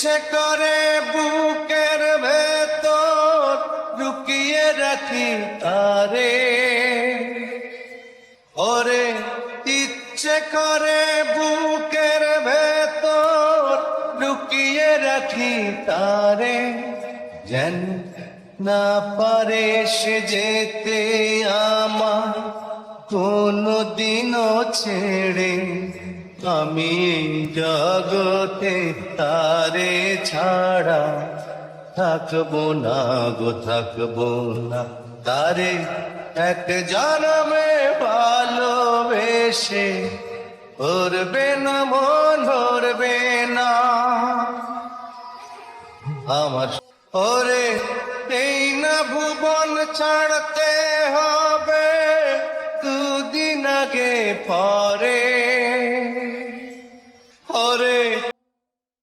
ইচ্ছে করে বুকের ভেতর লুকিয়ে রাখি তারে, ওরে ইচ্ছে করে বুকের ভেতর লুকিয়ে রাখি তারে, যেন না পারে সে যেতে আমার কোনদিনও ছেড়ে। আমি জগতে তারে ছাড়া থাকবো না গো, থাকবো না। তারে এক জন্মে ভালোবেসে ভরবে না মন, ভরবে না আমার। ওরে এই না ভুবন ছাড়তে হবে দুদিন আগে পরে,